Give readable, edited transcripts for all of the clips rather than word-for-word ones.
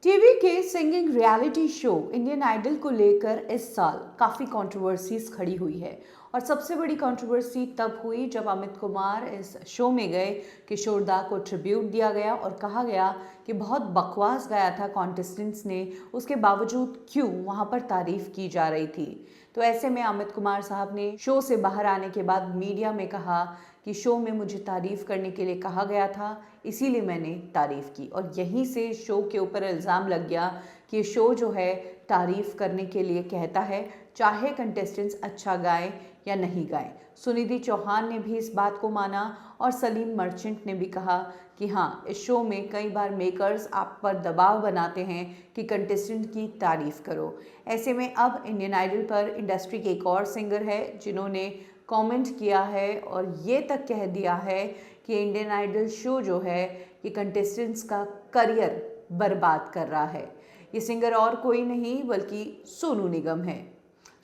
TV के singing reality show Indian Idol को लेकर इस साल काफ़ी कंट्रोवर्सीज खड़ी हुई है। और सबसे बड़ी कंट्रोवर्सी तब हुई जब अमित कुमार इस शो में गए, किशोर दा को ट्रिब्यूट दिया गया और कहा गया कि बहुत बकवास गाया था कॉन्टेस्टेंट्स ने, उसके बावजूद क्यों वहां पर तारीफ की जा रही थी। तो ऐसे में अमित कुमार साहब ने शो से बाहर आने के बाद मीडिया में कहा कि शो में मुझे तारीफ करने के लिए कहा गया था, इसीलिए मैंने तारीफ की। और यहीं से शो के ऊपर इल्ज़ाम लग गया कि शो जो है तारीफ करने के लिए कहता है, चाहे कंटेस्टेंट्स अच्छा गाएं या नहीं गाएं। सुनिधि चौहान ने भी इस बात को माना और सलीम मर्चेंट ने भी कहा कि हाँ, इस शो में कई बार मेकर्स आप पर दबाव बनाते हैं कि कंटेस्टेंट की तारीफ करो। ऐसे में अब इंडियन आइडल पर इंडस्ट्री के एक और सिंगर है जिन्होंने कमेंट किया है और ये तक कह दिया है कि इंडियन आइडल शो जो है ये कंटेस्टेंट्स का करियर बर्बाद कर रहा है। ये सिंगर और कोई नहीं बल्कि सोनू निगम है।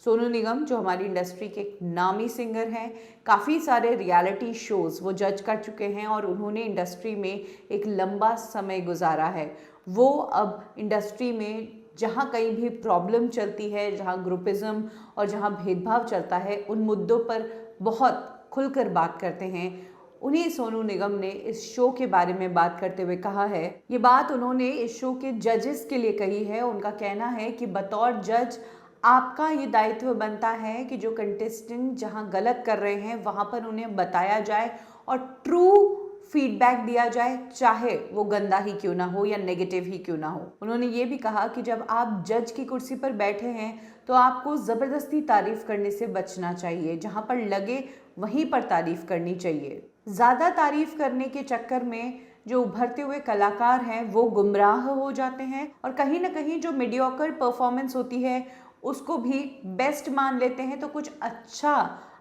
सोनू निगम जो हमारी इंडस्ट्री के एक नामी सिंगर हैं, काफ़ी सारे रियलिटी शोज़ वो जज कर चुके हैं और उन्होंने इंडस्ट्री में एक लंबा समय गुजारा है। वो अब इंडस्ट्री में जहाँ कहीं भी प्रॉब्लम चलती है, जहाँ ग्रुपिज़म और जहाँ भेदभाव चलता है, उन मुद्दों पर बहुत खुलकर बात करते हैं। उन्हीं सोनू निगम ने इस शो के बारे में बात करते हुए कहा है, ये बात उन्होंने इस शो के जजेस के लिए कही है। उनका कहना है कि बतौर जज आपका ये दायित्व बनता है कि जो कंटेस्टेंट जहां गलत कर रहे हैं वहां पर उन्हें बताया जाए और ट्रू फीडबैक दिया जाए, चाहे वो गंदा ही क्यों ना हो या नेगेटिव ही क्यों ना हो। उन्होंने ये भी कहा कि जब आप जज की कुर्सी पर बैठे हैं तो आपको ज़बरदस्ती तारीफ करने से बचना चाहिए, जहां पर लगे वहीं पर तारीफ करनी चाहिए। ज़्यादा तारीफ करने के चक्कर में जो उभरते हुए कलाकार हैं वो गुमराह हो जाते हैं और कहीं ना कहीं जो मीडियोकर परफॉर्मेंस होती है उसको भी बेस्ट मान लेते हैं, तो कुछ अच्छा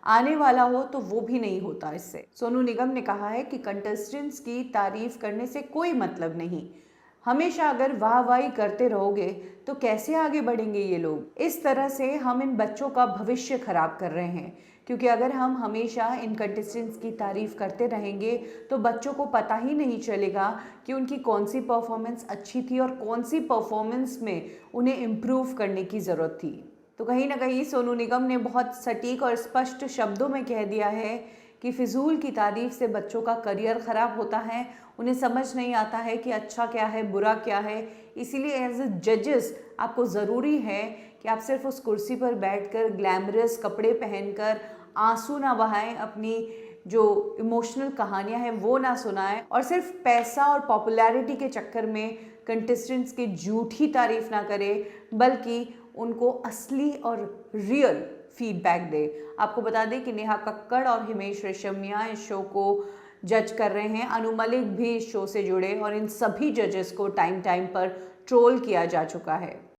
आने वाला हो तो वो भी नहीं होता इससे। सोनू निगम ने कहा है कि कंटेस्टेंट्स की तारीफ करने से कोई मतलब नहीं, हमेशा अगर वाहवाही करते रहोगे तो कैसे आगे बढ़ेंगे ये लोग। इस तरह से हम इन बच्चों का भविष्य खराब कर रहे हैं, क्योंकि अगर हम हमेशा इन कंटेस्टेंट्स की तारीफ करते रहेंगे तो बच्चों को पता ही नहीं चलेगा कि उनकी कौन सी परफॉर्मेंस अच्छी थी और कौन सी परफॉर्मेंस में उन्हें इम्प्रूव करने की ज़रूरत थी। तो कहीं ना कहीं सोनू निगम ने बहुत सटीक और स्पष्ट शब्दों में कह दिया है कि फिजूल की तारीफ से बच्चों का करियर ख़राब होता है, उन्हें समझ नहीं आता है कि अच्छा क्या है बुरा क्या है। इसीलिए एज ए जजेस आपको ज़रूरी है कि आप सिर्फ उस कुर्सी पर बैठकर ग्लैमरस कपड़े पहनकर आंसू ना बहाएं, अपनी जो इमोशनल कहानियां हैं वो ना सुनाएं और सिर्फ पैसा और पॉपुलैरिटी के चक्कर में कंटेस्टेंट्स की झूठी तारीफ ना करें, बल्कि उनको असली और रियल फीडबैक दे। आपको बता दें कि नेहा कक्कड़ और हिमेश रेशमिया इस शो को जज कर रहे हैं। अनु मलिक भी इस शो से जुड़े और इन सभी जजेस को टाइम टाइम पर ट्रोल किया जा चुका है।